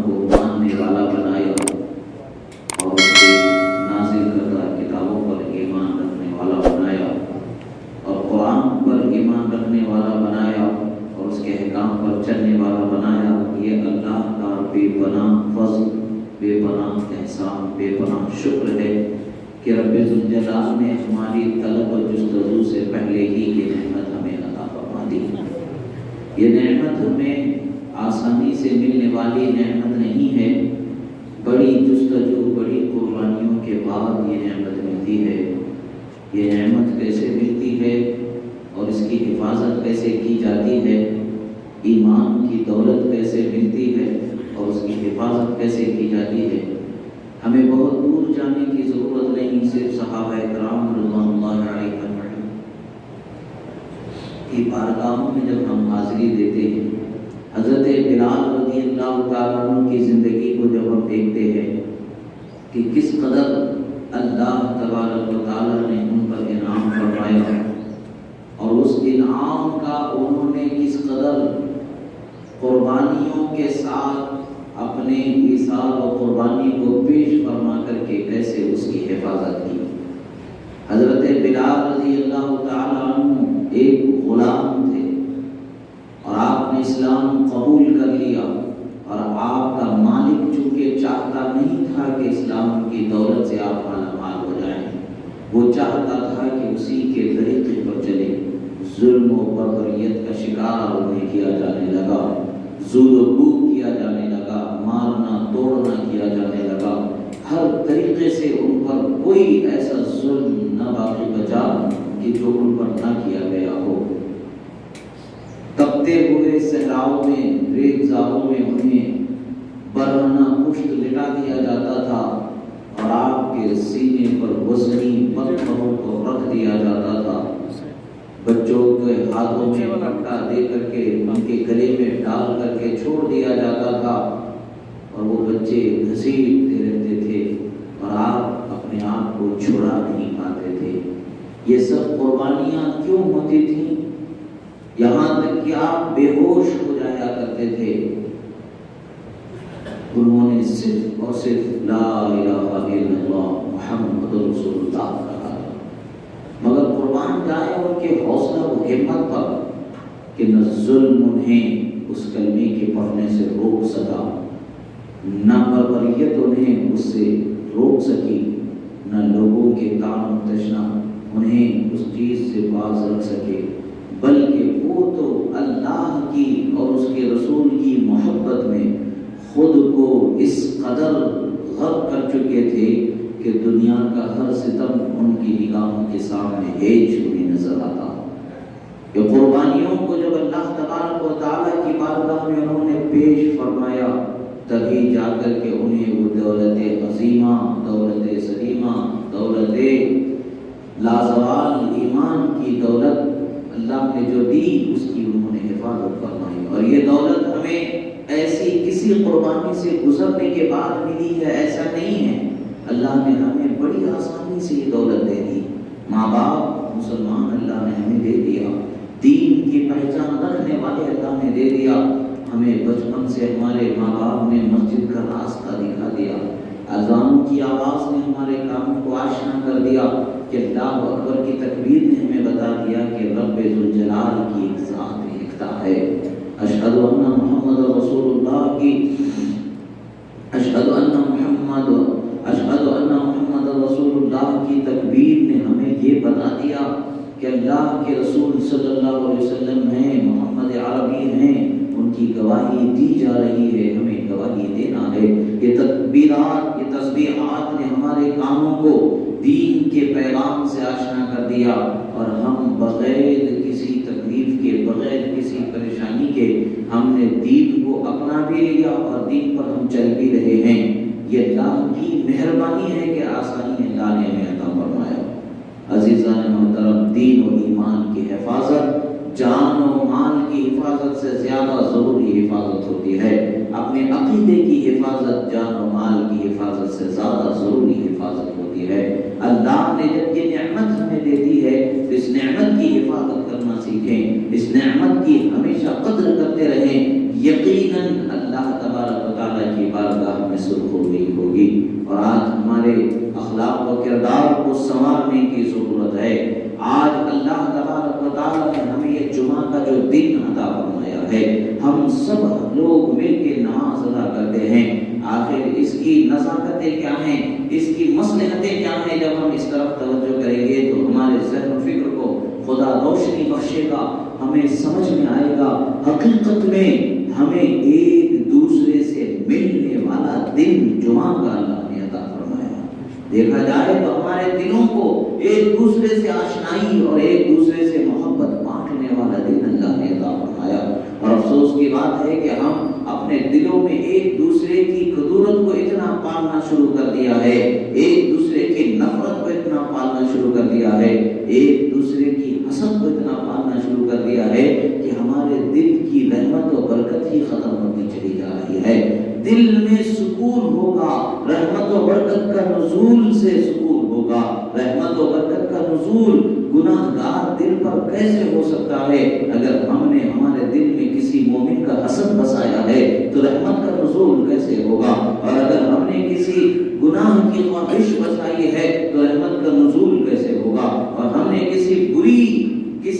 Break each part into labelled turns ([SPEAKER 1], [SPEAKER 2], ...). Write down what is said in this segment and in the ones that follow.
[SPEAKER 1] کو ماننے والا بنایا اور اس کے نازل کردہ کتابوں پر ایمان رکھنے والا بنایا اور قرآن پر ایمان رکھنے والا بنایا اور اس کے احکام پر چلنے والا بنایا۔ یہ اللہ کا بے پناہ فضل، بے پناہ احسان، بے پناہ شکر ہے کہ رب ذوالجلال نے ہماری طلب و جستجو سے پہلے ہی یہ نعمت ہمیں عطا فرما دی۔ یہ نعمت ہمیں آسانی سے ملنے والی نعمت نہیں ہے، بڑی جستجو، بڑی قربانیوں کے بعد یہ نعمت ملتی ہے۔ یہ نعمت کیسے ملتی ہے اور اس کی حفاظت کیسے کی جاتی ہے، ایمان کی دولت کیسے ملتی ہے اور اس کی حفاظت کیسے کی جاتی ہے، ہمیں بہت دور جانے کی ضرورت نہیں۔ صرف صحابہ کرام رضوان اللہ علیہم کی بارگاہوں میں جب ہم حاضری دیتے ہیں، حضرت بلال رضی اللہ تعالیٰ عنہ کی زندگی کو جب ہم دیکھتے ہیں کہ کس قدر اللہ تبارک و تعالیٰ نے ان پر انعام فرمایا اور اس انعام کا انہوں نے کس قدر قربانیوں کے ساتھ اپنے ایثار و قربانی کو پیش فرما کر کے کیسے اس کی حفاظت کی۔ حضرت بلال رضی اللہ تعالیٰ عنہ ایک غلام تھے اور آپ نے اسلام قبول کر لیا اور آپ کا مالک چونکہ چاہتا نہیں تھا کہ اسلام کی دولت سے آپ مالا مال ہو جائیں، وہ چاہتا تھا کہ اسی کے طریقے پر چلے۔ ظلم و بربریت کا شکار انہیں کیا جانے لگا، ذل و کوب کیا جانے لگا، مارنا توڑنا کیا جانے لگا، ہر طریقے سے ان پر کوئی ایسا ظلم نہ باقی بچا کہ جو ان پر نہ کیا گیا ہو۔ تپتے ہوئے صحراؤں میں، ریگزاروں میں انہیں برہنہ پشت لٹا دیا جاتا تھا اور آپ کے سینے پر وزنی پتھروں کو رکھ دیا جاتا تھا۔ بچوں کے ہاتھوں میں پٹا دے کر کے ان کے گلے میں ڈال کر کے چھوڑ دیا جاتا تھا اور وہ بچے گھسیٹتے رہتے تھے اور آپ اپنے آپ کو چھڑا نہیں پاتے تھے۔ یہ سب قربانیاں کیوں ہوتی تھیں؟ یہاں تک کہ آپ بے ہوش ہو جایا کرتے تھے۔ انہوں نے صرف اور صرف لا الہ الا اللہ محمد رسول اللہ کہا، مگر قربان جائے ان کے حوصلہ و ہمت پر کہ نہ ظلم انہیں اس کلمے کے پڑھنے سے روک سکا، نہ بربریت انہیں اس سے روک سکی، نہ لوگوں کے تعلق تشنا انہیں اس چیز سے باز رکھ سکے، بلکہ وہ تو اللہ کی اور اس کے رسول کی محبت میں خود کو اس قدر غرق کر چکے تھے کہ دنیا کا ہر ستم ان کی نگاہوں کے سامنے ہیج ہوئی نظر آتا۔ یہ قربانیوں کو جب اللہ تبارک و تعالیٰ کی بارگاہ میں انہوں نے پیش فرمایا، تبھی جا کر کے انہیں وہ دولت عظیمہ، دولت سلیمہ، دولت لازوال ایمان کی دولت اللہ نے جو دی، اس کی انہوں نے حفاظت فرمائی۔ اور یہ دولت ہمیں ایسی کسی قربانی سے گزرنے کے بعد ملی ہے، ایسا نہیں ہے۔ اللہ نے ہمیں بڑی آسانی سے یہ دولت دے دی۔ ماں باپ مسلمان اللہ نے ہمیں دے دیا، دین کی پہچان رکھنے والے اللہ نے دے دیا۔ ہمیں بچپن سے ہمارے ماں باپ نے مسجد کا راستہ دکھا دیا، اذان کی آواز نے ہمارے کاموں کو آشنا کر دیا کہ اللہ اکبر کی تکبیر نے ہمیں بتا دیا کہ رب ذوالجلال کی ایک ذات یکتا ہے۔ اشہد ان محمد رسول اللہ کی اشہد ان محمد رسول اللہ کی تکبیر نے ہمیں یہ بتا دیا کہ اللہ کے رسول صلی اللہ علیہ وسلم ہیں، محمد عربی ہیں، ان کی گواہی دی جا رہی ہے، ہمیں گواہی دینا ہے۔ یہ تکبیرات، یہ تسبیحات نے ہمارے کانوں کو دین کے پیغام سے آشنا کر دیا اور ہم بغیر کسی تکلیف کے، بغیر کسی پریشانی کے ہم نے دین کو اپنا بھی لیا اور دین پر ہم چل بھی رہے ہیں۔ یہ اللہ کی مہربانی ہے کہ آسانی اللہ نے ہمیں عطا فرمایا۔ عزیزان محترم، دین و ایمان کی حفاظت جان و مال کی حفاظت سے زیادہ ضروری حفاظت ہوتی ہے۔ اپنے عقیدے کی حفاظت جان و مال کی حفاظت سے زیادہ ضروری حفاظت ہوتی ہے۔ اللہ نے جب یہ نعمت ہمیں دے دی ہے تو اس نعمت کی حفاظت کرنا سیکھیں، اس نعمت کی ہمیشہ قدر کرتے رہیں۔ یقیناً اللہ تبارک و تعالیٰ کی بات میں سرخروئی ہوگی۔ اور آج ہمارے اخلاق و کردار کو سنوارنے کی ضرورت ہے۔ آج اللہ تبارک و تعالیٰ نے ہمیں یہ جمعہ کا جو دن عطا فرمایا ہے، ہم سب لوگ مل کے نماز ادا کرتے ہیں۔ آخر اس کی نزاکتیں کیا ہیں، اس کی مصلحتیں کیا ہیں؟ جب ہم اس طرف توجہ کریں گے تو ہمارے ذہن و فکر کو خدا روشنی بخشے گا، ہمیں سمجھ میں آئے گا حقیقت میں ہمیں ایک دوسرے سے ملنے والا دن جمعہ کا اللہ نے عطا فرمایا۔ دیکھا جائے تو ہمارے دلوں کو ایک دوسرے سے آشنائی اور ایک دوسرے سے محبت بانٹنے والا دن اللہ نے عطا فرمایا۔ اور افسوس کی بات ہے کہ ہم اپنے دلوں میں ایک دوسرے کی قدورت کو اتنا پالنا شروع کر دیا ہے، ایک دوسرے کی نفرت کو اتنا پالنا شروع کر دیا ہے، ایک دوسرے کی حسد کو اتنا پالنا شروع کر دیا ہے کہ ہمارے دل کی رحمت و برکت ہی ختم ہوتی چلی جا رہی ہے۔ دل میں سکون ہوگا، رحمت و برکت کا نزول سے سکون ہوگا۔ رحمت و برکت کا نزول گناہگار دل پر کیسے ہو سکتا ہے؟ اگر ہم نے ہمارے دل میں کسی مومن کا حسد بسایا ہے تو رحمت کا نزول کیسے ہوگا؟ اور اگر ہم نے کسی گناہ کی خواہش بسائی ہے تو رحمت کا نزول کیسے ہوگا؟ اور ہم نے کسی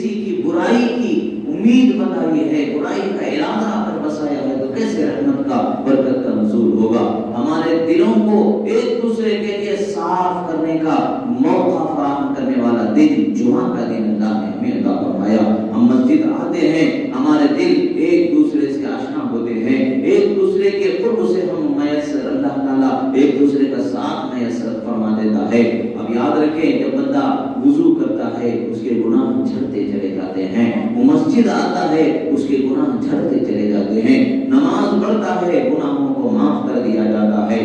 [SPEAKER 1] کی برائی کی امید بتائی ہے، برائی کا ارادہ اگر بسایا ہے تو کیسے رحمت کا برکت کا نزول ہوگا؟ ہمارے دلوں کو ایک دوسرے کے لیے صاف کرنے کا موقع فراہم کرنے والا دن جمعہ کا دن اللہ نے ہمیں عطا فرمایا۔ ہم مسجد آتے ہیں، ہمارے دل ایک دوسرے سے آشنا ہوتے ہیں، ایک دوسرے کے قرب سے ہم میسر، اللہ تعالیٰ ایک دوسرے کا ساتھ میسر فرما دیتا ہے۔ اب یاد رکھیں، جب بندہ وضو کرتا ہے اس کے گناہ جھڑتے چلے جاتے ہیں، وہ مسجد آتا ہے اس کے گناہ جھڑتے چلے جاتے ہیں، نماز پڑھتا ہے گناہوں کو معاف کر دیا جاتا ہے۔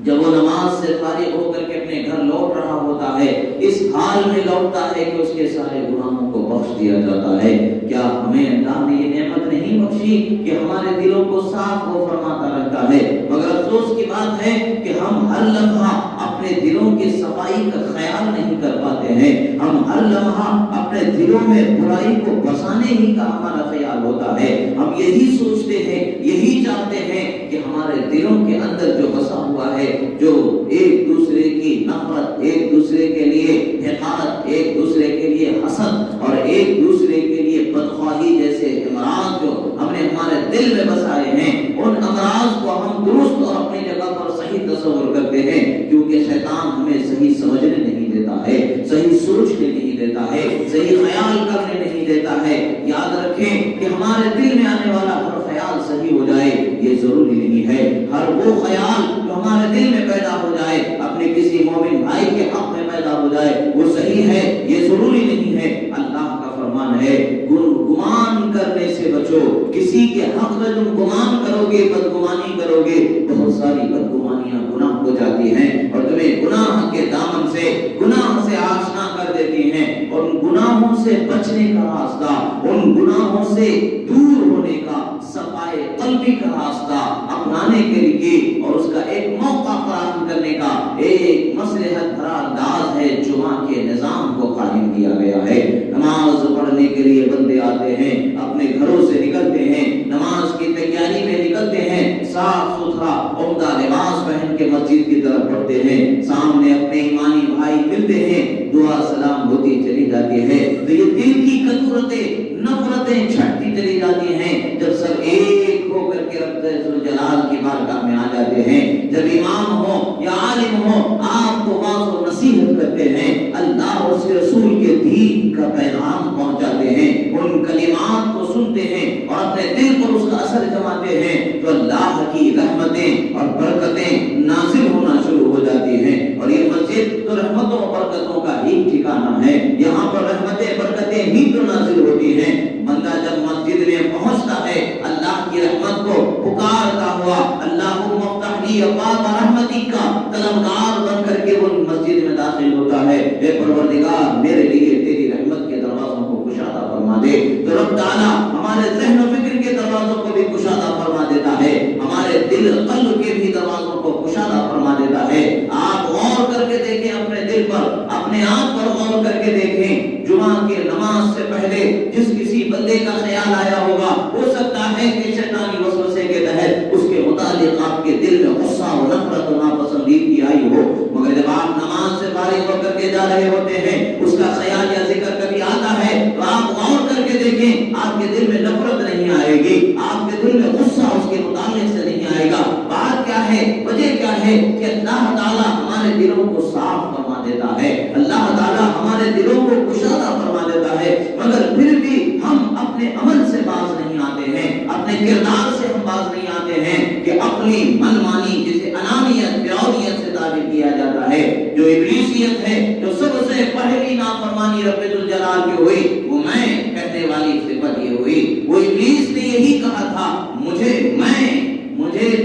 [SPEAKER 1] جب وہ نماز سے فارغ ہو کر کے اپنے گھر لوٹ رہا ہوتا ہے، اس حال میں لوٹتا ہے کہ اس کے سارے گناہوں کو بخش دیا جاتا ہے۔ کیا ہمیں اللہ نے یہ نعمت نہیں بخشی کہ ہمارے دلوں کو صاف وہ فرماتا رہتا ہے؟ مگر افسوس کی بات ہے کہ ہم ہر لمحہ اپنے دلوں کی صفائی کا خیال نہیں کر پاتے ہیں۔ ہم ہر لمحہ اپنے دلوں میں برائی کو بسانے ہی کا ہمارا خیال ہوتا ہے۔ ہم یہی سوچتے ہیں، یہی چاہتے ہیں کہ ہمارے دلوں کے اندر جو بسا ہوا ہے، جو ایک دوسرے کی نفرت، ایک دوسرے کے لیے حقارت، ایک دوسرے کے لیے حسد اور ایک دوسرے کے لیے بدخواہی جیسے امراض جو ہم نے ہمارے دل میں بسائے ہیں، ان امراض کو ہم درست اور اپنی جگہ پر صحیح تصور کرتے ہیں، کیونکہ شیطان ہمیں صحیح سمجھنے نہیں دیتا ہے، صحیح سوچنے نہیں دیتا ہے، صحیح خیال کرنے نہیں دیتا ہے۔ یاد رکھیں کہ ہمارے دل میں آنے والا ہر خیال صحیح ہو جائے یہ ضروری نہیں ہے۔ ہر وہ خیال جو ہمارے دل میں پیدا ہو جائے، اپنے کسی مومن بھائی کے حق میں پیدا ہو جائے، وہ صحیح ہے یہ ضروری نہیں ہے۔ اللہ کا فرمان ہے گمان کرنے سے بچو، کسی کے حق میں تم گمان کرو گے، بدگمانی کرو گے، بہت ساری بدگمانیاں گناہ ہو جاتی ہیں اور تمہیں گناہ کے دامن سے، گناہ سے آشنا کر دیتی ہیں۔ اور ان گناہوں سے بچنے کا راستہ، ان گناہوں سے دور ہونے کا، صفائے قلبی کا راستہ اپنانے کے لیے اور اس کا ایک موقع فراہم کرنے کا ایک مصلحت بھرا انداز ہے جمعہ کے نظام کو قائم کیا گیا ہے۔ نماز پڑھنے کے لیے بندے آتے ہیں، اپنے گھروں سے نکلتے ہیں، نماز کی تیاری میں نکلتے ہیں، صاف ستھرا عمدہ لباس پہن کے مسجد کی طرف بڑھتے ہیں، سامنے اپنے ایمانی بھائی ملتے ہیں، دعا سلام ہوتی چلی جاتی ہے۔ تو یہ دل کی قدرتیں، نفرتیں چھٹتی چلی جاتی ہیں۔ جب سب ایک ہو کر کے رب ذوالجلال کی بارگاہ میں آ جاتے ہیں، جب امام ہو یا عالم ہو آپ کو واعظ و نصیحت کرتے ہیں، اللہ اور اس کے رسول کے دین کا پیغام پہنچاتے ہیں، ان کلمات کو سنتے ہیں اور اپنے دل پر اس کا اثر جماتے ہیں، تو اللہ کی رحمتیں اور برکتیں نازل ہونا شروع ہو جاتی ہیں۔ اور یہ مسجد تو رحمتوں اور برکتوں کا ہی ٹھکانہ ہے، یہاں پر رحمتیں برکتیں ہی تو نازل ہوتی ہیں۔ بندہ جب مسجد میں پہنچتا ہے، اللہ کی رحمت کو پکارتا ہوا، اللہم افتح لی ابواب رحمتک کا طلبگار بن کر کے وہ مسجد میں داخل ہوتا ہے، اے پروردگار میرے لیے تیری رحمت کے دروازوں کو کشادہ فرما دے، تو رب تعالیٰ ہمارے ذہن و فکر کے دروازوں کو بھی کشادہ فرما دیتا ہے، ہمارے دل قلب کے بھی دروازوں کو کشادہ فرما دیتا ہے۔ آپ غور کر کے دیکھیں اپنے دل پر، اپنے آپ پر غور کر کے دیکھیں، جمعہ کی نماز سے پہلے جس کسی بندے کا خیال آیا ہوگا، ہو سکتا ہے کہ شیطانی وسوسے کے تحت اس کے متعلق آپ کے دل میں غصہ و نفرت و ناپسندیدگی آئی ہو، مگر جب آپ نماز سے فارغ ہو کر کے جا رہے ہوتے ہیں، اس کا خیال یا ذکر کبھی آتا ہے تو آپ غور کر کے دیکھیں، آپ کے دل میں نفرت نہیں آئے گی، آپ کے دل میں غصہ اس کے متعلق سے نہیں آئے گا۔ بات کیا ہے، وجہ کیا ہے کہ اللہ تعالیٰ ہمارے دلوں کو صاف فرما دیتا ہے، اللہ تعالیٰ ہمارے دلوں کو کشادہ فرما دیتا ہے، مگر پھر بھی ہم اپنے عمل سے باز نہیں آتے ہیں، اپنے کردار سے ہم باز نہیں آتے ہیں کہ اپنی من مانی جسے انانیت فرعونیت سے تعبیر کیا جاتا ہے، جو ابلیسیت ہے، جو سب سے پہلی نافرمانی رب الجلال کی ہوئی، وہ میں کہنے والی صفت یہ ہوئی۔ وہ ابلیس نے یہی کہا تھا، مجھے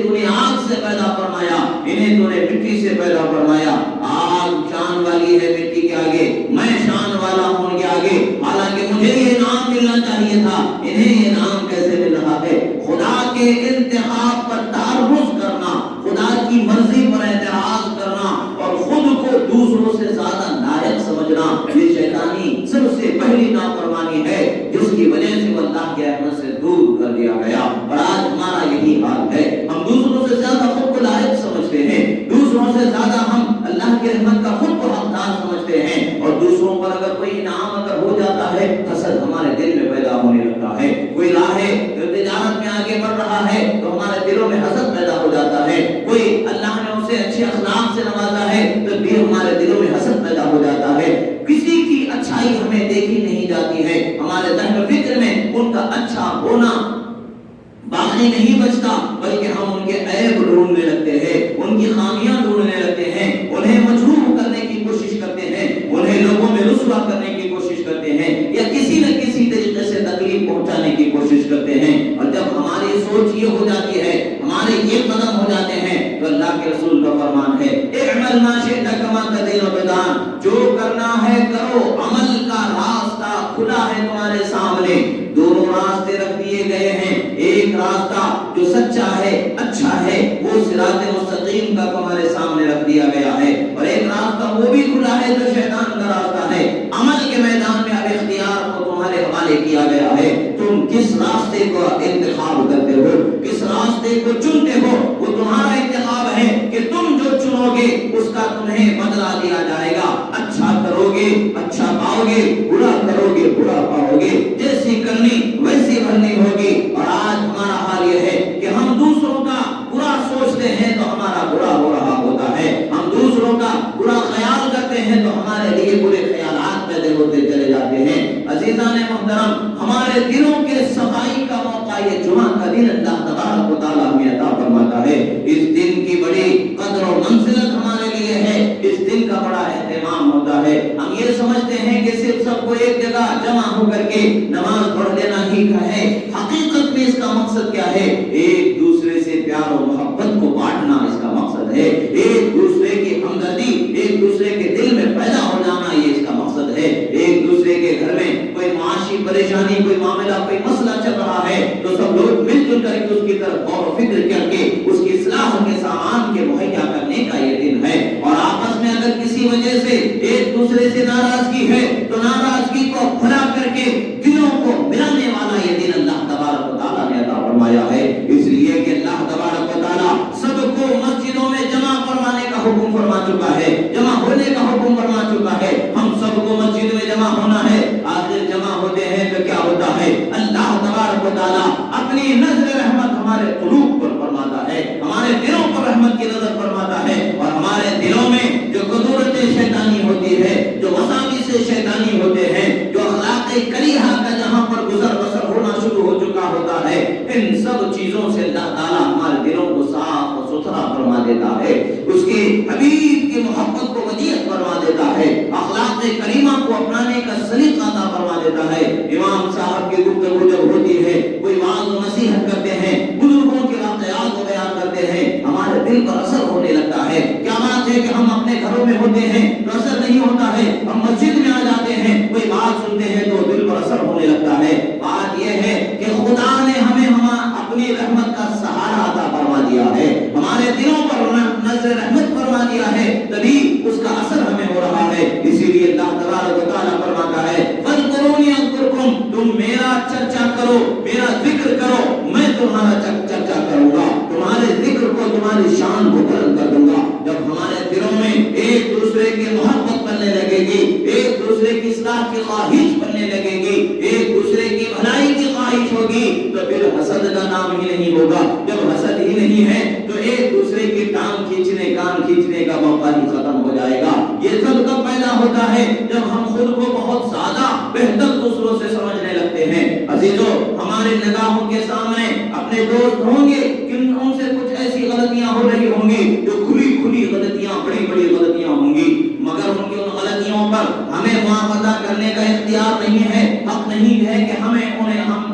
[SPEAKER 1] تو نے آگ سے پیدا فرمایا، انہیں تو نے مٹی سے پیدا فرمایا، آگ شان والی ہے مٹی کے آگے، میں شان والا ہوں ان کے آگے، حالانکہ مجھے یہ نام ملنا چاہیے تھا، انہیں یہ نام کیسے مل رہا ہے؟ خدا کے انتخاب پر تعرض کرنا، خدا کی مرضی پر اعتراض کرنا اور خود کو دوسروں سے زیادہ لائق سمجھنا، یہ شیطانی سب سے پہلی نافرمانی ہے جس کی وجہ سے وہ اللہ کے رحمت سے دور کر دیا گیا۔ اور آج ہمارا یہی حال ہے، ہم دوسروں سے زیادہ خود کو لائق سمجھتے ہیں، دوسروں سے زیادہ ہم اللہ کے رحمت کا خود کو حقدار سمجھتے ہیں، اور دوسروں پر اگر کوئی انعام اگر ہو جاتا ہے، حسد ہمارے دل میں پیدا ہونے لگتا ہے۔ کوئی راہ تجارت میں آگے بڑھ رہا ہے تو ہمارے دلوں میں حسد پیدا ہو جاتا ہے، کوئی اللہ نے اسے اچھے اخلاق سے نوازا ہے تو بھی ہمارے دلوں میں حسد پیدا ہو جاتا ہے۔ کسی کی اچھائی ہمیں دیکھی نہیں جاتی ہے، ہمارے ذہن و فکر میں ان کا اچھا ہونا باقی نہیں بچتا، بلکہ ہم ان کے عیب ڈھونڈنے لگتے ہیں، ان کی خامیاں ڈھونڈنے لگتے ہیں، انہیں مجروح کرنے کی کوشش کرتے ہیں، انہیں لوگوں میں رسوا کرنے کی کوشش کرتے ہیں، یا کسی نہ کسی طریقے سے تکلیف پہنچانے کی کوشش کرتے ہیں۔ اور جب ہماری سوچ یہ ہو جاتی ہے، ہمارے یہ قدم ہو جاتے ہیں، تو اللہ کے رسول کا فرمان ہے، اعمل ما شئت کما تدین بدان، جو کرنا ہے کرو، عمل کا راستہ کھلا ہے تمہارے سامنے۔ دونوں راستے رکھ دیے گئے ہیں، ایک راستہ جو سچا ہے، اچھا ہے، وہ صراط مستقیم کا تمہارے سامنے رکھ دیا گیا ہے، اور ایک راستہ وہ بھی کھلا ہے جو شیطان کا راستہ ہے۔ عمل کے میدان میں اب اختیار کو تمہارے حوالے کیا گیا ہے، تم کس راستے کو انتخاب کرتے ہو، کس راستے کو چنتے ہو، وہ تمہارا انتخاب ہے کہ تم جو چنو گے اس کا تمہیں بدلہ دیا جائے گا۔ اچھا کرو گے اچھا پاؤ گے، برا کرو گے برا پاؤ گے، جیسی کرنی ویسی بھرنی ہوگی۔ اور آج ہمارا حال یہ ہے کہ ہم دوسروں کا برا سوچتے ہیں تو ہمارا برا ہو رہا ہوتا ہے، ہم دوسروں کا برا خیال کرتے ہیں تو ہمارے لیے برے خیالات پیدا ہوتے چلے جاتے ہیں۔ عزیزان محترم، ہمارے دلوں کے صفائی کا موقع یہ جمعہ کا دن اللہ تبارک و تعالیٰ ہمیں عطا فرماتا ہے۔ اس دن کی بڑی قدر و منزلت ہمارے لیے ہے، اس دن کا بڑا اہتمام ہوتا ہے۔ ہم یہ سمجھتے ہیں کہ صرف سب کو ایک جگہ جمع ہو کر کے نماز پڑھ لینا ہی کا ہے، حقیقت میں اس کا مقصد کیا ہے؟ ایک دوسرے سے پیار و محبت کو بانٹنا اس کا مقصد ہے، ایک دوسرے کی ہمدردی ایک دوسرے کے دل میں پیدا ہو جانا یہ اس کا مقصد ہے۔ ایک دوسرے کے گھر میں کوئی معاشی پریشانی، کوئی معاملہ، کوئی مسئلہ چل رہا ہے تو سب لوگ مل جل کر کے اس کی طرف غور و فکر کر کے اس کی اصلاح کے سامان کے مہیا کرنے کا یہ دن ہے۔ اور آپس میں اگر کسی وجہ سے ایک دوسرے سے ناراضگی ہے تو ناراضگی کو بھلا کر کے دلوں کو ملانے والا یہ دن اللہ تبارک و تعالیٰ نے عطا فرمایا ہے۔ اس لیے کہ اللہ تبارک و تعالیٰ سب کو مسجدوں میں جمع فرمانے کا حکم فرما چکا ہے، جمع ہونے کا حکم فرما چکا ہے۔ ہم سب کو مسجد میں جمع ہونا ہے۔ آخر جمع ہوتے ہیں تو کیا ہوتا ہے؟ اللہ تبارک و تعالیٰ اپنی نظر رحمت ہمارے قلوب پر فرماتا ہے، ہمارے دلوں پر رحمت کی نظر فرماتا ہے، اور ہمارے دلوں میں جو قدرت شیطانی ہوتی ہے، جو وساوس شیطانی ہوتے ہیں، جو اخلاق کریہہ کا جہاں پر گزر بسر ہونا شروع ہو چکا ہوتا ہے، ان سب چیزوں سے اللہ تعالیٰ ہمارے دلوں کو صاف اور ستھرا فرما دیتا ہے، اس کے حبیب کی محبت کو ودیعت فرما دیتا ہے، اخلاق کریمہ کو اپنانے کا سلیقہ عطا فرما دیتا ہے۔ امام صاحب کی گفتگو جب ہوتی ہے، کوئی وعظ و نصیحت کرتے ہیں، بزرگوں کے واقعات کو بیان کرتے ہیں، ہمارے دل پر اثر ہونے لگتا ہے۔ کیا بات ہے کہ ہم اپنے گھروں میں ہوتے ہیں تو اثر نہیں ہوتا ہے، ہم مسجد میں آ جاتے ہیں، کوئی بات سنتے ہیں تو دل پر اثر ہونے لگتا ہے۔ بات یہ ہے کہ خدا نے ہمیں اپنی رحمت کا سہارا عطا فرما دیا ہے، ہمارے دلوں پر نظر رحمت فرما دیا ہے، تبھی اس کا اثر ہمیں ہو رہا ہے۔ اسی لیے اللہ تبارک و تعالیٰ فرماتا ہے، فَاذْكُرُونِي أَذْكُرْكُمْ، تم میرا چرچا کرو، میرا ذکر کرو، میں تمہارا چرچا کروں گا، تمہارے ذکر کو تمہاری شان کو بلند کر دوں گا۔ جب ہمارے دلوں میں ایک دوسرے کی محبت بننے لگے گی، ایک دوسرے کی اصلاح کی خواہش بننے لگے گی، ایک دوسرے کی بھلائی کی خواہش ہوگی، تو پھر حسد کا نام ہی نہیں ہوگا۔ جب حسد ہی نہیں ہے تو ایک دوسرے کی ٹانگ کھینچنے کان کھینچنے کا موقع ہی ختم ہو جائے گا۔ یہ سب کب پیدا ہوتا ہے؟ جب ہم خود کو بہت زیادہ بہتر دوسروں سے سمجھنے لگتے ہیں۔ عزیزو، ہمارے نگاہوں کے سامنے اپنے دوست ہوں گے کہ ان سے کچھ ایسی غلطیاں ہو رہی ہوں گی جو کھلی کھلی غلطیاں، بڑی بڑی غلطیاں ہوں گی، مگر ان کی ان غلطیوں پر ہمیں مواخذہ کرنے کا اختیار نہیں ہے، حق نہیں ہے کہ ہم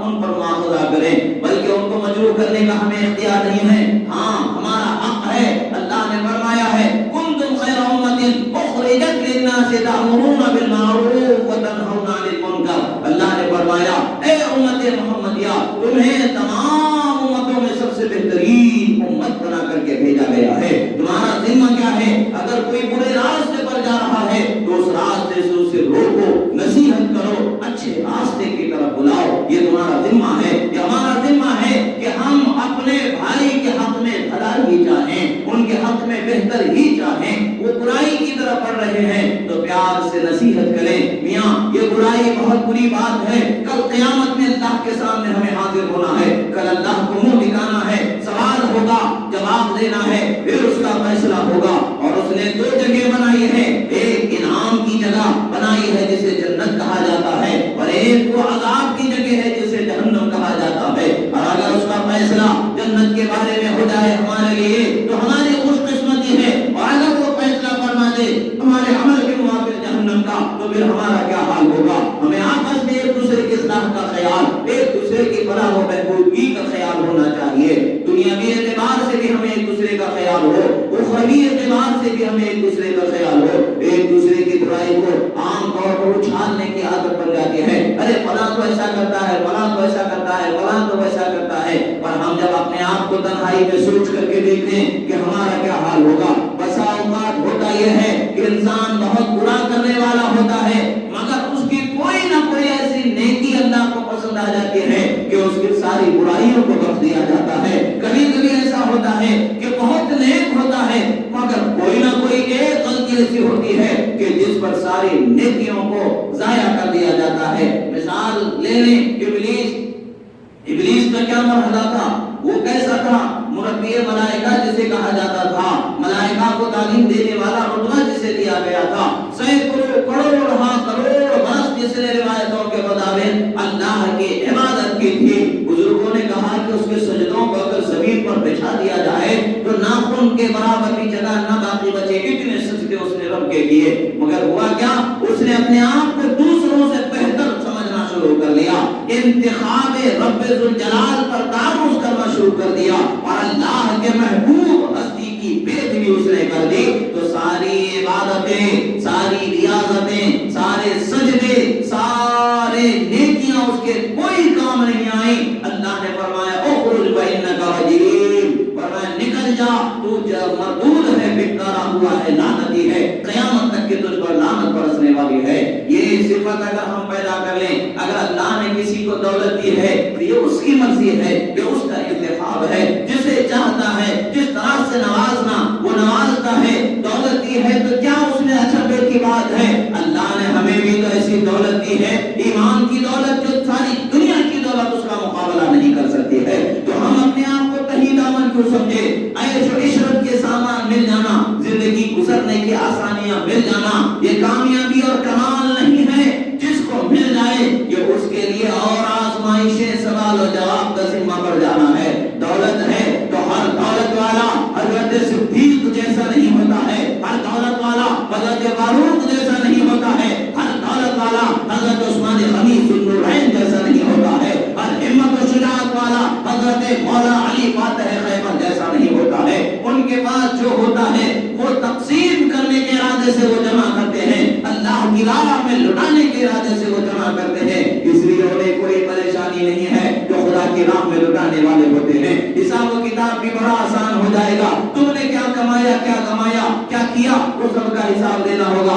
[SPEAKER 1] ان پر مواخذہ کریں، بلکہ ان کو مجروح کرنے کا ہمیں اختیار نہیں ہے۔ ہاں، ہمارا حق ہے۔ اللہ نے فرمایا ہے کنتم خیر امۃ اخرجت للناس تأمرون بالمعروف وتنہون عن المنکر۔ اللہ نے فرمایا اے امت محمدیہ، تمہیں تمام امتوں میں سب سے بہترین امت بنا کر کے بھیجا گیا ہے۔ تمہارا ذمہ کیا ہے؟ اگر کوئی برے راستے پر جا رہا ہے تو اس راستے سے اسے روکو، نصیحت کرو، اچھے راستے کی طرف بلاؤ۔ یہ تمہارا ذمہ ہے، یہ ہمارا ذمہ ہے کہ ہم اپنے بھائی کے حق میں بھلائی ہی چاہیں، ان کے حق میں بہتر ہی چاہیں۔ وہ برائی کی طرف بڑھ رہے ہیں تو پیار سے نصیحت کریں، میاں یہ برائی بہت بری بات ہے، کل قیامت میں اللہ کے سامنے ہمیں حاضر ہونا ہے، کل اللہ کو منہ دکھانا ہے، سوال ہوگا، جواب دینا ہے، پھر اس کا فیصلہ ہوگا۔ اور اس نے دو جگہ بنائی ہے، ایک انعام کی جگہ بنائی ہے جسے جنت کہا جاتا ہے، اور ایک وہ عذاب کی جگہ ہے جسے جہنم کہا جاتا ہے۔ اور اگر اس کا فیصلہ جنت کے بارے میں ہو جائے ہمارے لیے تو ہماری خوش قسمتی ہے، اور اگر وہ فیصلہ فرما دے ہمارے عمل کے موافق جہنم کا تو پھر ہمارا کیا حال ہوگا؟ ہمیں آپس میں ایک دوسرے کی اصلاح کا خیال، ایک دوسرے کی فلاح و بہبودی کا خیال ہونا چاہیے۔ دنیاوی اعتبار سے بھی ہمیں ایک دوسرے کا خیال ہو، اخروی اعتبار سے بھی ہمیں ایک دوسرے کا خیال ہو۔ ایک دوسرے کی برائی کو عام طور پر اچھالنے کی عادت بن جاتی ہے، ارے فلاں تو ایسا کرتا ہے، فلاں تو ایسا کرتا ہے، فلاں تو ویسا کرتا ہے۔ پر ہم جب اپنے آپ کو تنہائی میں سوچ کر کے دیکھیں کہ ہمارا کیا حال ہوگا، بسا اوقات ہوتا یہ ہے کہ انسان بہت برا کرنے والا ہوتا ہے، مگر اس کی کوئی نہ کوئی ایسی نیکی اللہ کو پسند آ جاتی ہے کہ اس کی ساری برائیوں کو بخش دیا جاتا ہے۔ کبھی کبھی ایسا ہوتا ہے کہ بہت نیک ہوتا ہے مگر کوئی نہ کوئی ایک غلطی ایسی ہوتی ہے کہ جس پر ساری نیکیوں کو ضائع کر دیا جاتا ہے۔ مثال لے لیں، ابلیس کا کیا مرحلہ تھا؟ وہ کیسا تھا؟ مربی ملائکہ جسے کہا جاتا تھا، ملائکہ کو تعلیم دینے والا رتبہ جسے دیا گیا تھا، سینکڑوں کروڑ ہاں کروڑ برس جس نے روایتوں کے مطابق اللہ کی عبادت کی تھی۔ بزرگوں نے کہا کہ اس کے سجدوں کو اگر زمین پر بچھا دیا جائے تو ناخن کے برابر بھی جگہ نہ باقی بچے، اتنے سجدے اس نے رب کے کیے، مگر ہوا کیا؟ اس نے اپنے آپ کو دوسروں سے بہتر سمجھنا شروع کر لیا، انتخاب رب ذوالجلال پر تعرض کرنا شروع کر دیا، اور اللہ کے محبوب ہستی کی بےدبی اس نے کر دی، تو ساری عبادتیں، ساری ریاضتیں، سارے سجدے، سارے نیکیاں اس کے کوئی کام نہیں آئیں۔ اللہ نے فرمایا اخرج فإنک رجیم، فرمایا نکل جا، تو مردود ہے، بکارا ہوا ہے، لعنتی ہے، قیامت تک کے تجھ پر لعنت برسنے والی ہے۔ یہ صفت اگر ہم پیدا کر لیں، اگر اللہ نے کسی کو دولت دی ہے تو یہ اس کی مرضی ہے، یہ اس کا انتخاب ہے، جسے چاہتا ہے جس طرح سے نوازنا وہ نوازتا ہے۔ دولت دی ہے تو کیا اس میں اچھے کی بات ہے؟ اللہ نے ہمیں بھی تو ایسی دولت دی ہے، ایمان کی دولت جو ساری دنیا کی دولت اس کا مقابلہ نہیں کر سکتی ہے، تو ہم اپنے آپ کو کہیں دامن کیوں سمجھے؟ عیش و عشرت کے سامان مل جانا، زندگی گزرنے کی آسانیاں مل جانا، یہ کامیابی اور کمال نہیں ہے۔ جس کو مل جائے یہ اس کے لیے اور آزمائشیں، سوال و جواب کا ذمہ پڑ جانا ہے۔ دولت ہے تو ہر دولت والا حضرت صدیق جیسا نہیں ہوتا ہے، ہر دولت والا حضرت فاروق جیسا نہیں ہوتا ہے، ہر دولت والا حضرت عثمان غنی ذوالنورین جیسا نہیں ہوتا ہے، ہر ہمت و شجاعت والا حضرت مولا علی فاتح خیبر جیسا نہیں ہوتا ہے۔ ان کے پاس جو ہوتا ہے وہ تقسیم کرنے کے ارادے سے وہ جمع کرتے ہیں، اللہ کی راہ میں لٹانے کے ارادے سے وہ جمع کرتے ہیں، اس لیے انہیں کوئی پریشانی نہیں ہے جو خدا کی راہ میں لٹانے والے ہوتے ہیں۔ حساب و کتاب بھی بڑا آسان ہو جائے گا، تم نے کیا کمایا، کیا کیا، وہ سب کا حساب دینا ہوگا۔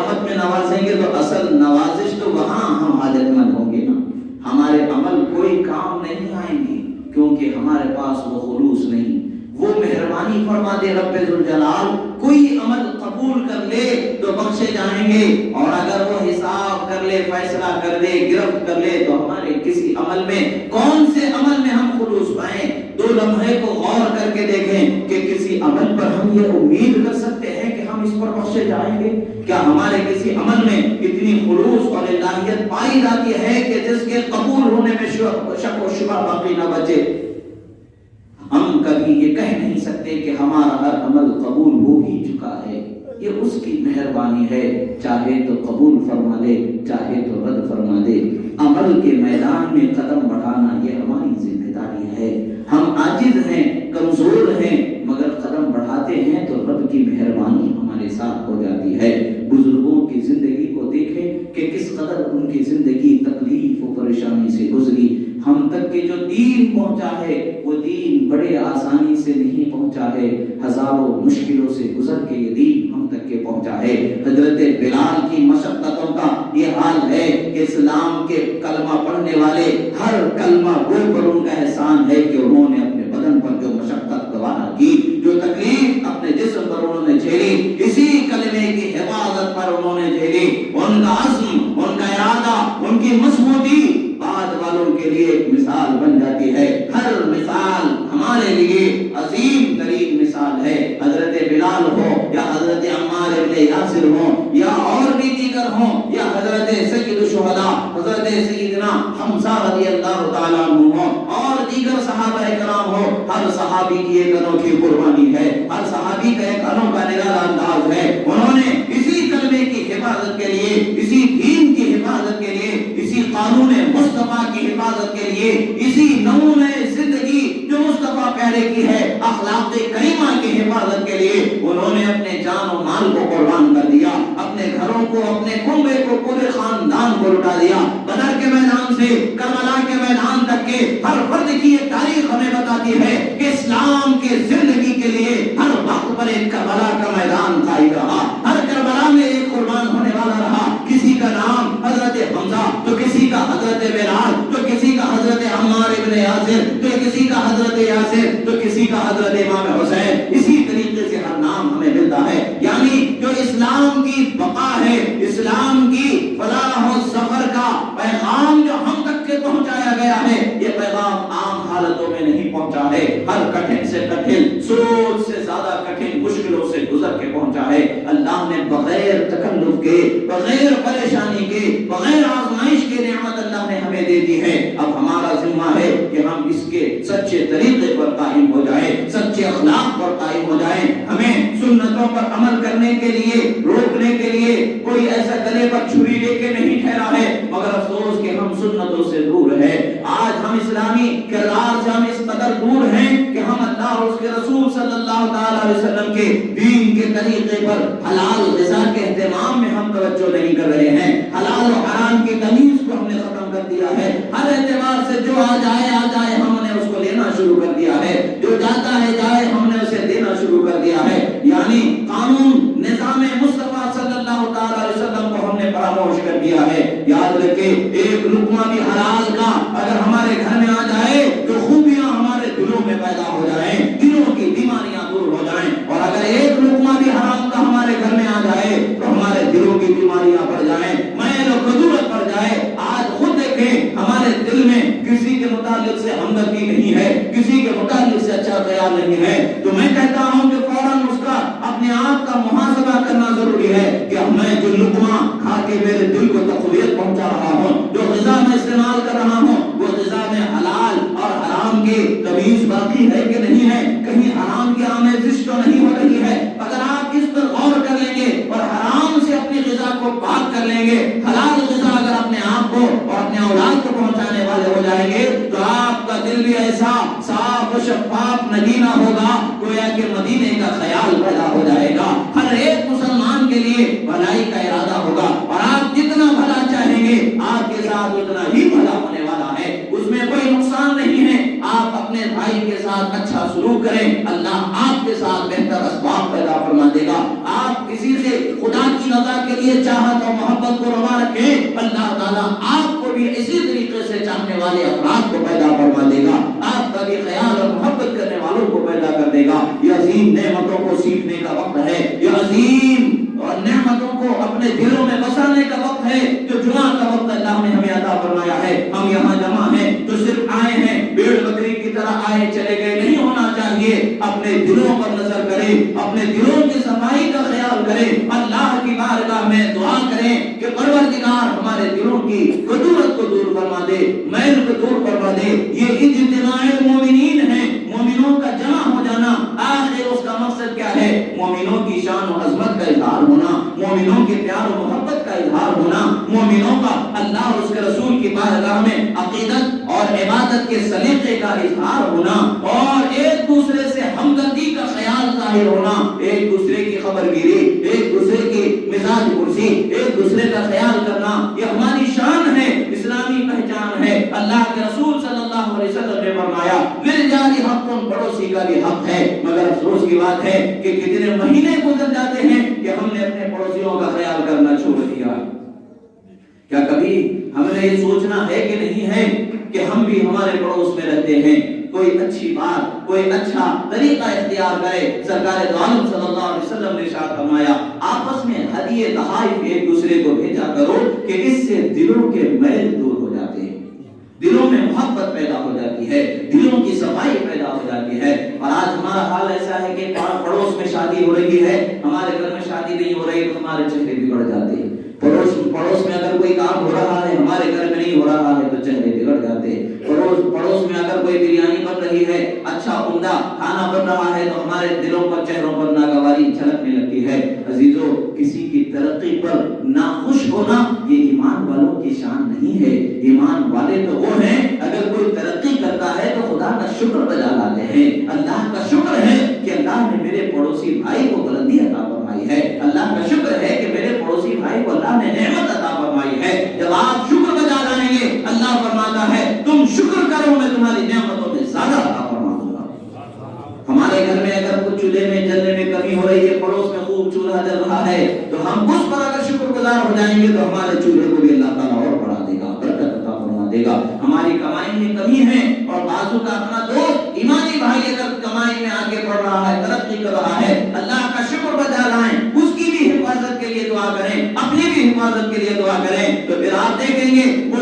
[SPEAKER 1] قیامت میں نوازیں گے تو اصل نوازش تو وہاں ہم حاجت مند ہوں گے نا. ہمارے عمل کوئی کام نہیں آئیں گے کیونکہ ہمارے پاس وہ خلوص نہیں. وہ مہربانی فرما دے رب ذوالجلال، کوئی عمل قبول کر لے تو بخشے جائیں گے، اور اگر وہ حساب کر لے، فیصلہ کر لے، گرفت کر لے تو ہمارے کسی عمل میں، کون سے عمل میں ہم خلوص پائیں. 2 لمحے کو غور کر کے دیکھیں کہ کسی عمل پر ہم یہ امید کر سکتے ہیں کہ ہم اس پر بخشے جائیں گے. کیا ہمارے کسی عمل میں اتنی خلوص اور الہیت پائی جاتی ہے کہ جس کے قبول ہونے میں شک و شبہ باقی نہ بچے؟ ہم کبھی یہ کہہ نہیں سکتے کہ ہمارا ہر عمل قبول ہو ہی چکا ہے. یہ اس کی مہربانی ہے، چاہے تو قبول فرما دے، چاہے تو رد فرما دے. عمل کے میدان میں قدم بڑھانا یہ ہماری ذمہ داری ہے. ہم عاجز ہیں، کمزور ہیں، مگر قدم بڑھاتے ہیں تو رب کی مہربانی ہمارے ساتھ ہو جاتی ہے. بزرگوں کی زندگی کو دیکھیں کہ کس قدر ان کی زندگی تکلیف و پریشانی سے گزری. ہم تک کے جو دین پہنچا ہے وہ دین بڑے آسانی سے نہیں پہنچا ہے، ہزاروں مشکلوں سے گزر کے یہ دین ہم تک کے پہنچا ہے. حضرت بلال کی مشقتوں کا یہ حال ہے کہ اسلام کے کلمہ پڑھنے والے ہر کلمہ گو پر ان کا احسان ہے کہ انہوں نے اپنے بدن پر جو مشقت گوارا کی، جو تکلیف اپنے جسم پر انہوں نے جھیلی، اسی کلمے کی حفاظت پر انہوں نے جھیلی. ان کا عزم، ان کا ارادہ، ان کی مضبوطی بعد والوں کے لیے ایک مثال بن جاتی ہے. ہر مثال ہمارے لیے عظیم ترین مثال ہے. حضرت بلال ہو یا حضرت عمار ابن یاسر ہو یا اور بھی دیگر ہوں، یا حضرت سید الشہداء حضرت سیدنا حمزہ رضی اللہ تعالیٰ عنہ ہو اور دیگر صحابہ کرام ہو، ہر صحابی کی ایک انوکھی قربانی ہے، ہر صحابی کا ایک انوکھا نرالا انداز ہے. انہوں نے اسی کلمے کی حفاظت کے لیے، اسی دین کی حفاظت کے لیے، اسی قانون مصطفیٰ کی حفاظت کے لیے، اسی نمونے زندگی جو مصطفیٰ پیارے کی ہے، اخلاق کریمہ کی حفاظت کے لیے انہوں نے اپنے جان و مال کو قربان کر دیا، اپنے گھروں کو، اپنے کنبے کو، پورے خاندان کو لٹا دیا. بدر کے میدان سے کربلا کے میدان تک کے ہر فرد کی یہ تاریخ ہمیں بتاتی ہے کہ اسلام کے زندگی کے لیے ہر وقت پر ایک کربلا کا میدان قائم رہا، ہر کربلا میں ایک قربان ہونے والا رہا. کسی کا نام حضرت حمزہ تو کسی کا حضرت بلال، تو کسی کا حضرت عمار ابن یاسر، تو کسی کا حضرت یاسر، تو کسی کا حضرت امام حسین. اسی طریقے سے ہر نام ہمیں ملتا ہے. یعنی جو اسلام کی بقا ہے، اسلام کی فلاح و ظفر کا پیغام جو ہم تک کے پہنچایا گیا ہے، یہ پیغام عام حالتوں میں نہیں پہنچا ہے. ہر کٹھن سے کٹھن، سوچ سے زیادہ کٹھن مشکلوں سے گزر کے پہنچا ہے. اللہ نے بغیر تکلف کے، بغیر پریشانی کے، بغیر آزمائش کے نعمت اللہ نے ہمیں دے دی ہے. اب ہمارا ذمہ ہے کہ ہم اس کے سچے طریقے پر قائم ہو جائیں، سچے اخلاق پر قائم ہو جائیں. ہمیں سنتوں پر عمل کرنے کے لیے، روکنے کے لیے کوئی ایسا گلے پر چھری لے کے نہیں ٹھہرا ہے، مگر افسوس کہ ہم سنتوں سے دور ہیں. آج ہم اسلامی کردار سے ہم اس قدر دور ہیں کہ ہم اللہ اور اس کے رسول صلی اللہ تعالی علیہ وسلم کے دین کے طریقے پر حلال غذا کے اہتمام میں ہم توجہ نہیں کر رہے ہیں. حلال و حرام کی تمیز کو ہم نے ختم کر دیا ہے. ہر اعتبار سے جو آ جائے ہم نے اس کو لینا شروع کر دیا ہے، جو جاتا ہے جائے ہم نے اسے دینا شروع کر دیا ہے. یعنی قانون نظام مصطفیٰ صلی اللہ تعالی علیہ وسلم کو ہم نے فراموش کر دیا ہے. یاد رکھیں، ایک لقمہ بھی حلال کا اگر ہمارے گھر میں آ جائے تو خوبیاں ہمارے دلوں میں پیدا ہو جائیں، دلوں کی بیماریاں دور ہو جائیں. اور اگر ایک لقمہ بھی حرام کا ہمارے گھر میں آ جائے تو ہمارے دلوں کی بیماریاں بڑھ جائیں، میل و کدورت بڑھ جائے. آج خود دیکھیں، ہمارے دل میں کسی کے متعلق سے ہمدردی نہیں ہے، کسی کے متعلق سے اچھا خیال نہیں ہے. تو میں کہتا ہوں کہ فوراً اس کا اپنے آپ کا محاسبہ کرنا ضروری ہے کہ میں جو لقمہ کھا کے میرے دل کو تقویت پہنچا رہا ہوں، جو غذا میں استعمال کر رہا ہوں، وہ غذا میں حلال اور حرام کی تمیز باقی ہے کہ نہیں ہے، کہیں حرام کی آمیزش تو نہیں ہو رہی ہے. اگر آپ اس پر غور کر لیں گے اور حرام سے اپنی غذا کو پاک کر لیں گے، حلال غذا اگر اپنے آپ کو اور اپنے اولاد کو پہنچانے والے ہو جائیں گے تو آپ کا دل بھی ایسا صاف و شفاف نگینا ہوگا گویا کہ مدینے کا خیال پیدا ہو جائے گا. ہر ایک مسلمان کے لیے بھلائی کا ارادہ ہوگا اور آپ جتنا بھلا چاہیں گے آپ کے ساتھ اتنا ہی بھلا ہونے والا ہے. اس میں کوئی نقصان نہیں ہے. آپ اپنے بھائی کے ساتھ ساتھ اچھا سلوک کریں، اللہ آپ کے ساتھ بہتر اسباب پیدا فرما دے گا۔ آپ کسی سے خدا کی رضا کے لیے چاہت اور محبت کو روا رکھیں، اللہ تعالیٰ آپ کو بھی اسی طریقے سے چاہنے والے افراد کو پیدا فرما دے گا، آپ کا بھی خیال اور محبت کرنے والوں کو پیدا کر دے گا۔ یہ عظیم نعمتوں کو سیکھنے کا وقت ہے، یہ عظیم اور نعمتوں کو اپنے دلوں میں بسانے کا وقت ہے، جو جمعہ کا وقت اللہ نے ہمیں عطا فرمایا ہے۔ ہم یہاں جمع ہیں تو صرف آئے ہیں، بھیڑ بکری کی طرح آئے چلے گئے نہیں ہونا چاہیے۔ اپنے دلوں پر نظر کریں، اپنے دلوں کی صفائی کا خیال کریں، اللہ کی بارگاہ میں دعا کریں کہ پروردگار ہمارے دلوں کی کدورت کو دور فرما دے، میل کو دور فرما دے۔ یہ اجتماع مومنین ہے، مومنوں کا جمع ہو جانا، آخر اس کا مقصد کیا ہے؟ مومنوں کی شان و عظمت کا اظہار ہونا، مومنوں کے پیار و محبت کا اظہار ہونا، مومنوں کا اللہ اور اس کے رسول کی بارگاہ میں عقیدت اور عبادت کے سلیقے کا اظہار ہونا، اور ایک دوسرے سے ہمدردی کا خیال ظاہر ہونا، ایک دوسرے کی خبرگیری، ایک دوسرے کی مزاج پرسی، ایک دوسرے کا خیال کرنا، یہ ہماری شان ہے، اسلامی پہچان ہے۔ اللہ کے رسول صلی اللہ علیہ وسلم نے فرمایا للجاری حق، پڑوسی کا بھی حق ہے، مگر افسوس کی بات ہے کہ کتنے مہینے گزر جاتے ہیں کہ ہم نے اپنے پڑوسیوں کا خیال کرنا چھوڑ دیا۔ کیا کبھی ہمیں یہ سوچنا ہے کہ نہیں ہے کہ ہم بھی ہمارے پڑوس میں رہتے ہیں، کوئی اچھی بات، کوئی اچھا طریقہ اختیار کرے۔ سرکار دو عالم صلی اللہ علیہ وسلم نے ارشاد فرمایا آپس میں ہدیے تحائف ایک دوسرے کو بھیجا کرو کہ اس سے دلوں کے میل دور ہو جاتے ہیں، دلوں میں محبت پیدا ہو جاتی ہے، دلوں کی صفائی پیدا ہو جاتی ہے۔ اور آج ہمارا حال ایسا ہے کہ پڑوس میں شادی ہو رہی ہے، ہمارے گھر میں شادی نہیں ہو رہی تو ہمارے چہرے بگڑ جاتے ہیں۔ پڑوس میں اگر کوئی کام ہو رہا ہے، ہمارے گھر میں نہیں ہو رہا ہے تو چہرے بگڑ جاتے ہیں۔ پڑوس میں اگر کوئی بریانی بن رہی ہے، اچھا عمدہ کھانا بن رہا ہے تو ہمارے دلوں پر، چہروں پر ناگواری جھلکنے لگتی ہے۔ عزیزو، کسی کی ترقی پر ناخوش ہونا یہ ایمان والوں کی شان نہیں ہے۔ ایمان والے تو وہ ہیں اگر کوئی ترقی کرتا ہے تو خدا کا شکر بجا لاتے ہیں، اللہ کا شکر ہے کہ اللہ نے میرے پڑوسی بھائی کو بلندی عطا فرمائی ہے، اللہ کا شکر ہے کہ میرے پڑوسی بھائی کو اللہ نے نعمت عطا فرمائی ہے۔ جب آپ شکر بجا لائیں گے، اللہ فرماتا ہے تم شکر کرو میں تمہاری نعمتوں میں زیادہ عطا فرما دوں گا۔ ہمارے گھر میں اگر کچھ چولہے میں جلنے میں کمی ہو رہی ہے، پڑوس میں خوب چولہا جل رہا ہے، تو ہم اس پر اگر شکر گزار ہو جائیں گے تو ہمارے چولہے کو بھی اللہ تعالیٰ اور بڑھا دے گا، برکت عطا فرما دے گا۔ ہماری کمائی میں کمی ہے اور بازو کا اپنا دوست ایمانی بھائی اگر کمائی میں آگے بڑھ رہا ہے، ترقی کر رہا ہے، اللہ کا شکر بجا لائیں، اس کی بھی حفاظت کے لیے دعا کریں، اپنی بھی حفاظت کے لیے دعا کریں، تو پھر آپ دیکھیں گے وہ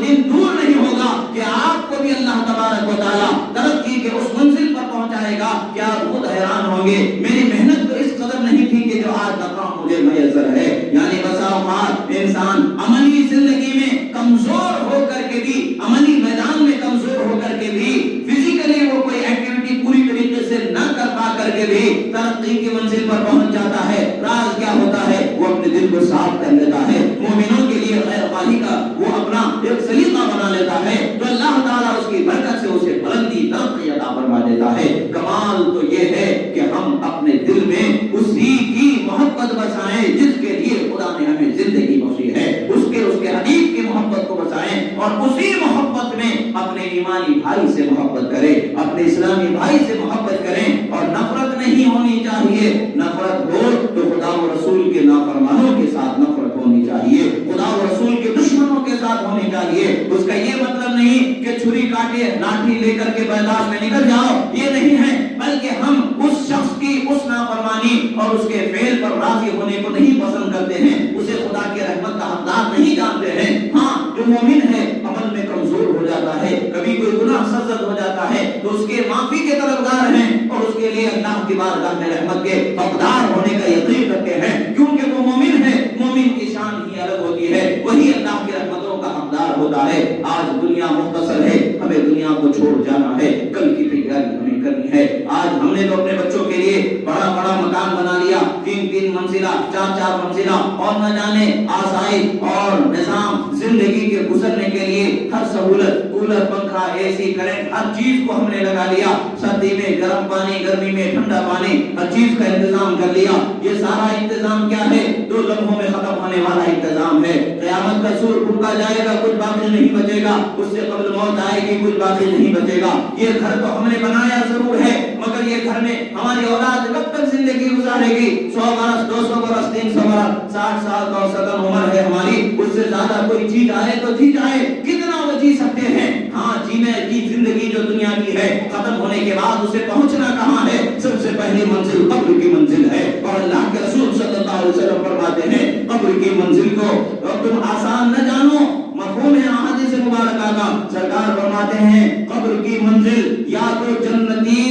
[SPEAKER 1] دن دور نہیں ہوگا کہ آپ کو بھی اللہ تبارک و تعالیٰ ترقی کے اس منزل پر پہنچائے گا کہ آپ خود حیران ہوں گے میری محنت تو اس قدر نہیں تھی کہ جو آج مقام مجھے میسر ہے۔ یعنی بسا اوقات انسان عملی زندگی میں کمزور ہو کر کے بھی، عملی میدان میں کمزور ہو کر کے بھی، فزیکلی وہ کوئی ایکٹیویٹی پوری طریقے سے نہ کر پا کر کے بھی ترقی کی منزل پر پہنچ جاتا ہے۔ راز کیا ہوتا ہے؟ وہ اپنے دل کو صاف کر لیتا ہے، مومنوں کے لیے خیر خواہی کا وہ اپنا ایک سلیقہ بنا لیتا ہے، تو اللہ تعالیٰ اس کی برکت سے اسے بلندی ترقی عطا فرما دیتا ہے۔ کمال تو یہ ہے کہ ہم اپنے دل میں اسی کی محبت بسائیں جس کے لیے خدا نے ہمیں زندگی بخشی ہے، اس کے حبیب کی محبت کو بسائیں، اور اسی محبت میں اپنے ایمانی بھائی سے محبت کریں، اپنے اسلامی بھائی سے محبت کریں، اور نفرت نہیں ہونی چاہیے۔ نفرت ہو تو خدا و رسول کے نافرمانوں کے ساتھ نفرت ہونی چاہیے، خدا و رسول کے دشمنوں کے ساتھ ہونی چاہیے۔ اس کا یہ مطلب نہیں کہ چھری کاٹے لاٹھی لے کر کے میدان میں نکل جاؤ، یہ نہیں ہے، بلکہ ہم اس شخص کی اس نافرمانی اور اس کے فعل پر راضی ہونے کو نہیں پسند کرتے ہیں، اسے خدا کی رحمت کا حقدار نہیں جانتے ہیں۔ ہاں، جو مومن ہے عمل میں کمزور ہو جاتا ہے، کبھی کوئی گناہ سرزد ہو جاتا ہے تو اس کے معافی کے طلبگار ہیں، اور اس کے لیے اللہ کی بارگاہ میں رحمت کے حقدار ہونے کا یقین رکھتے ہیں، کیونکہ وہ مومن ہے۔ مومن کی شان ہی الگ ہوتی ہے، وہی اللہ کی رحمتوں کا حقدار ہوتا ہے۔ آج دنیا مختصر ہے، ہمیں دنیا کو چھوڑ جانا ہے، کل کی تیاری ہمیں کرنی ہے۔ آج ہم نے تو اپنے بچوں کے لیے بڑا بڑا مکان بنا لیا، 3 منزلہ، 4 منزلہ، اور نہ جانے آسائش اور نظام زندگی کے گزرنے کے لیے ہر سہولت، کولر، پنکھا، اے سی، کرنٹ، ہر چیز کو ہم نے لگا لیا۔ سردی میں گرم پانی، گرمی میں ٹھنڈا پانی، ہر چیز کا انتظام کر لیا۔ یہ سارا انتظام کیا ہے؟ 2 لمحوں میں ختم ہونے والا انتظام ہے۔ قیامت کا سور پھونکا جائے گا، کچھ باقی نہیں بچے گا، اس سے قبل موت آئے گی، کچھ باقی نہیں بچے گا۔ یہ گھر تو ہم نے بنایا ضرور ہے، مگر یہ گھر میں ہماری اولاد کب تک زندگی گزارے گی؟ 100 برس، 200 برس، 300 برس، 60 سال کا اوسطاً عمر ہے ہماری، اس سے زیادہ کوئی جی جائے تو جی جائے، کتنا وہ جی سکتے ہیں؟ ہاں، جینے کی زندگی جو دنیا کی ہے، ختم ہونے کے بعد اسے پہنچنا کہاں ہے؟ سب سے پہلی منزل قبر کی منزل ہے، اور اللہ کے رسول صلی اللہ علیہ وسلم فرماتے ہیں قبر کی منزل کو تم آسان نہ جانو، مفہوم ہے احادیث مبارکہ کا۔ سرکار فرماتے ہیں قبر کی منزل یا تو جنتی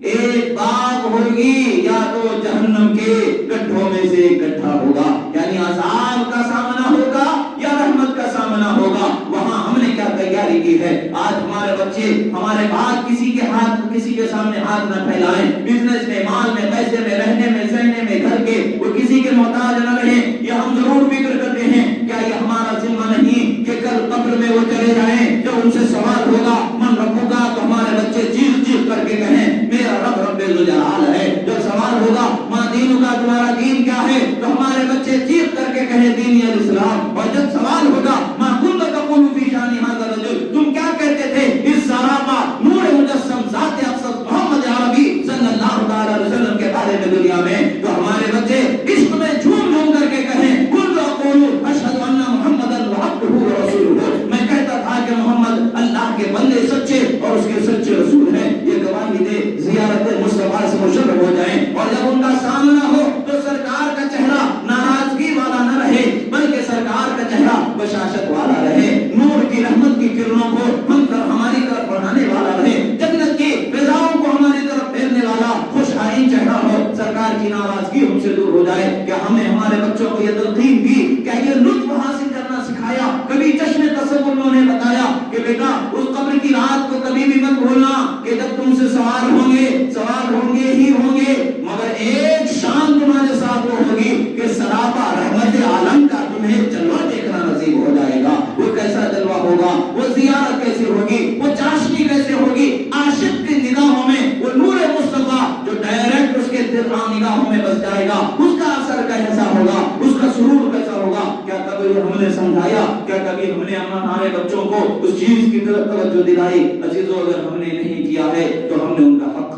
[SPEAKER 1] ایک باغ ہوگی یا تو جہنم کے گڈھوں میں سے ایک گڈھا ہوگا، یعنی عذاب کا سامنا ہوگا یا رحمت کا سامنا ہوگا۔ وہاں ہم نے کیا تیاری کی ہے؟ آج ہمارے بچے، ہمارے بات کسی کے سامنے ہاتھ نہ پھیلائیں، بزنس میں، مال میں، پیسے میں، رہنے میں، سہنے میں، گھر کے، وہ کسی کے محتاج نہ رہیں، یہ ہم ضرور فکر کرتے ہیں۔ کیا یہ ہمارا ذمہ نہیں کہ کل قبر میں وہ چلے جائیں، جب ان سے سوال ہوگا من ربکا، تو ہمارے بچے چیخ چیخ کر کے کہیں میرا رب رب ذوالجلال ہے۔ جب سوال ہوگا ماں دینک، تمہارا دین کیا ہے، تو ہمارے بچے چیخ کر کے کہیں دینی الاسلام۔ اور جب سوال ہوگا ما کنت تقول فی شان ھذا الرجل، تم کیا کہتے تھے اس سراپا نور مجسم ذات اقدس محمد عربی صلی اللہ تعالی علیہ وسلم کے بارے میں دنیا میں، تو ہمارے بچے عشق میں جھوم جھوم کر کے کہیں کل اقول اشهد ان محمدا عبده ورسوله، میں کہتا تھا کہ محمد اللہ کے بندے سچے اور اس کے سچے رسول ہیں۔ یہ گواہی دے زیارت مصطفیٰ سے مشرف ہو جائیں، اور جب ان کا سامنا ہو تو سرکار کا چہرہ ناراضگی والا نہ رہے، بلکہ سرکار کا چہرہ بشاشت والا رہے، نور کی رحمت کی کرنوں کو ہماری طرف بڑھانے والا رہے، جنت کی فضاؤں کو ہماری طرف پھیرنے والا خوش آئین چہرہ ہو، سرکار کی ناراضگی ہم سے دور ہو جائے۔ کیا ہمیں ہمارے بچوں کو یہ تلقین دی، کیا یہ لطف حاصل کرنا سکھایا؟ کبھی جشن تصور انہوں نے بتایا کہ بیٹا اس قبر کی رات کو کبھی بھی مت بھولنا کہ جب تم سے سوال ہوں گے ہی ہوں گے، مگر ایک شان تمہارے ساتھ وہ ہوگی کہ سراپا رحمت عالم کا تمہیں جلوہ دیکھنا نصیب ہو جائے گا۔ وہ کیسا جلوہ ہوگا، وہ زیارت کیسے ہوگی، وہ چاشنی کیسے ہوگی؟ عاشق کی نگاہوں میں وہ نور مصطفیٰ جو ڈائریکٹ اس کے نگاہوں میں بس جائے گا، اس کا اثر کیسا ہوگا، اس کا سرور کیسا ہوگا؟ کیا کبھی ہم نے سمجھایا؟ کیا کبھی ہم نے ہمارے بچوں کو اس چیز کی طرف توجہ دلائی؟ عزیزو، اگر ہم نے نہیں کیا ہے تو ہم نے ان کا حق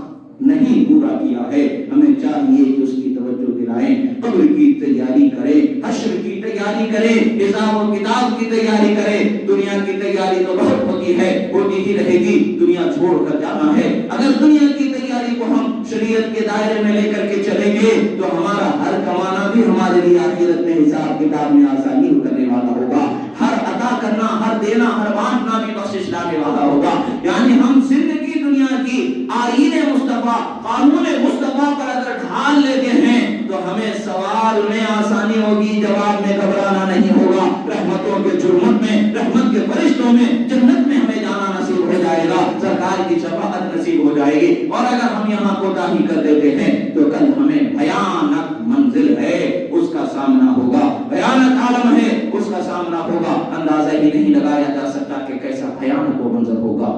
[SPEAKER 1] نہیں پورا کیا ہے۔ ہمیں چاہیے کہ اس کی توجہ دلائیں، قبر کی تیاری کریں، حشر کی تیاری کریں، حساب و کتاب کی تیاری کریں۔ دنیا کی تیاری تو بہت ہوتی ہے، ہوتی ہی رہے گی، دنیا چھوڑ کر جانا ہے۔ اگر دنیا کی تیاری کو ہم شریعت کے دائرے میں لے کر کے چلیں گے تو ہمارا ہر کمانا بھی ہمارے لیے آخرت میں حساب کتاب میں آسانی کرنے والا ہوگا، ہر عطا کرنا، ہر دینا، ہر بانٹنا بھی بخشش لانے والا ہوگا۔ یعنی ہم زندگی دنیا کی آئین مصطفیٰ، قانون مصطفیٰ پر اگر ڈھال لیتے ہیں تو ہمیں سوال میں آسانی ہوگی، جواب میں گھبرانا نہیں ہوگا، رحمتوں کے جرمت میں، رحمت کے فرشتوں میں، جنت میں ہمیں جانا نصیب ہو جائے گا، سرکار کی شفاعت نصیب ہو جائے گی۔ اور اگر ہم یہاں کوتاہی کر دیتے ہیں تو کل ہمیں بھیانک منزل ہے اس کا سامنا ہوگا، بھیانک عالم ہے اس کا سامنا ہوگا، اندازہ ہی نہیں لگایا جا سکتا کہ کیسا بھیانک وہ منظر ہوگا۔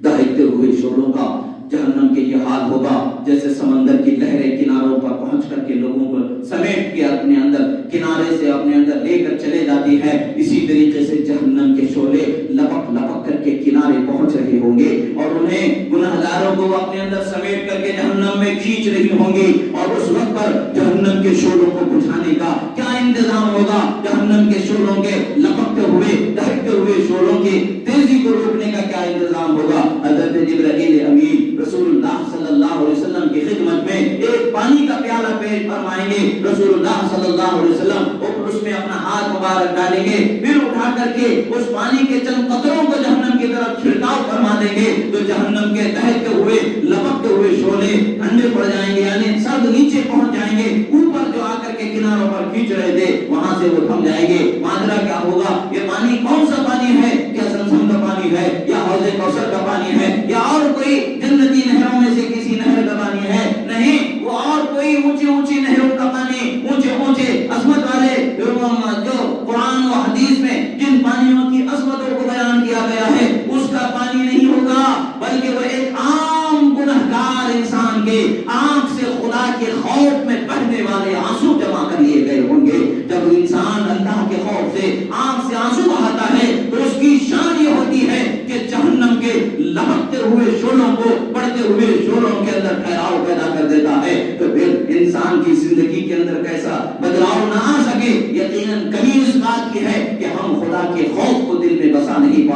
[SPEAKER 1] دہتے ہوئے شعلوں کا جہنم کے یہ حال ہوگا جیسے سمندر کی لہریں کناروں پر پہنچ کر کے لوگوں کو سمیٹ کے اپنے اندر، کنارے سے اپنے اندر لے کر چلے جاتی ہے، اسی طریقے سے جہنم کے شعلے لپک لپک کر کے کنارے پہنچ رہے ہوں گے اور انہیں گنہگاروں کو اپنے اندر سمیٹ کر کے جہنم میں کھینچ رہی ہوں گی۔ اور اس وقت پر جہنم کے شعلوں کو بجھانے کا کیا انتظام ہوگا؟ جہنم کے شعلوں کے لپکتے ہوئے، دہتے ہوئے شعلوں کی تیزی کو روکنے کا کیا انتظام ہوگا؟ حضرت جبرائیل امین رسول اللہ صلی اللہ علیہ وسلم کی خدمت میں ایک پانی کا پیالہ پیش فرمائیں گے، رسول اللہ صلی اللہ علیہ وسلم اس میں اپنا ہاتھ مبارک ڈالیں گے، پھر اٹھا کر کے اس پانی کے چند قطروں کو جہنم کی طرف چھڑکاؤ فرما دیں گے تو جہنم کے دہتے ہوئے لپکتے ہوئے شعلے ٹھنڈے پڑ جائیں گے، یعنی سرد نیچے پہنچ جائیں گے، اوپر جو آ کر کے کناروں پر کھینچ رہے تھے وہاں سے وہ تھم جائیں گے۔ ماجرا کیا ہوگا؟ یہ پانی کون سا پانی ہے؟ کیا زمزم کا پانی ہے یا حوض کوثر کا پانی ہے یا اور کوئی جنتی نہروں میں سے کسی نہر کا پانی ہے؟ نہیں، وہ اور کوئی اونچی اونچی نہروں کا پانی، اونچے اونچے عظمت والے جو قرآن و حدیث میں جن پانیوں کی عظمتوں کو بیان کیا گیا ہے اس کا پانی نہیں ہوگا، بلکہ وہ ایک عام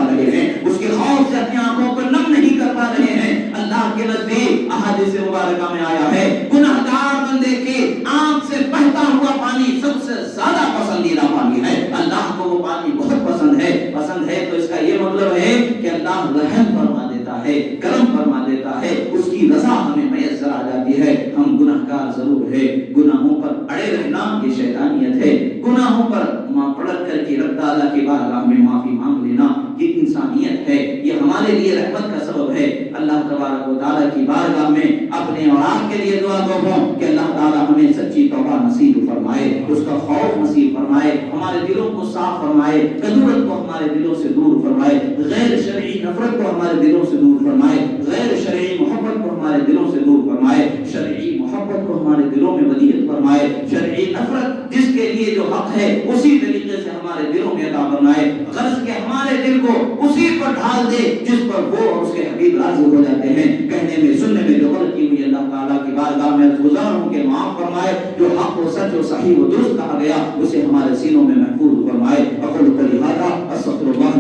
[SPEAKER 1] رہے ہیں, اس کے خوف سے اپنی آنکھوں کو نم نہیں کر پا رہے ہیں. اللہ کے نزدیک احادیث مبارکہ میں آیا ہے گناہگار بندے کے آنکھ سے بہتا ہوا پانی سب سے زیادہ پسندیدہ پانی ہے. اللہ کو وہ پانی بہت پسند ہے. پسند ہے تو اس کا یہ مطلب ہے کہ اللہ رحم فرما دیتا ہے, کرم فرما دیتا ہے, اس کی رضا ہمیں میسر آ جاتی ہے. ہم گناہگار ضرور ہے, گناہوں پر اڑے رہنا یہ شیطانیت ہے. گناہوں پر پڑک کر کے رب تعالیٰ کی بارگاہ میں معافی مانگ لینا یہ انسانیت ہے, یہ ہمارے لیے رحمت کا سبب ہے. اللہ تبارک و تعالیٰ کی بارگاہ میں اپنے اور آپ کے لیے دعا کرتا ہوں کہ اللہ تعالیٰ ہمیں سچی توبہ نصیب فرمائے, اس کا خوف نصیب فرمائے, ہمارے دلوں کو صاف فرمائے, کدورت کو ہمارے دلوں سے دور فرمائے, غیر شرعی نفرت کو ہمارے دلوں سے دور فرمائے, غیر شرعی محبت کو ہمارے دلوں سے دور فرمائے, شرعی محبت کو ہمارے دلوں میں ودیعت فرمائے, شرعی نفرت جس کے لیے جو حق ہے اسی طریقے سے ہمارے دلوں میں عطا فرمائے, غرض کہ ہمارے دل کو اسی پر ڈھال دے جس پر وہ اور اس کے حبیب راضی ہو جاتے ہیں. کہنے میں سننے میں جو غلطی ہوئی اللہ تعالیٰ کی بارگاہ میں گزار ہوں کہ معاف فرمائے, جو حق و سچ و صحیح و درست کہا گیا اسے ہمارے سینوں میں محفوظ فرمائے. اقول قولی ھذا استغفر اللہ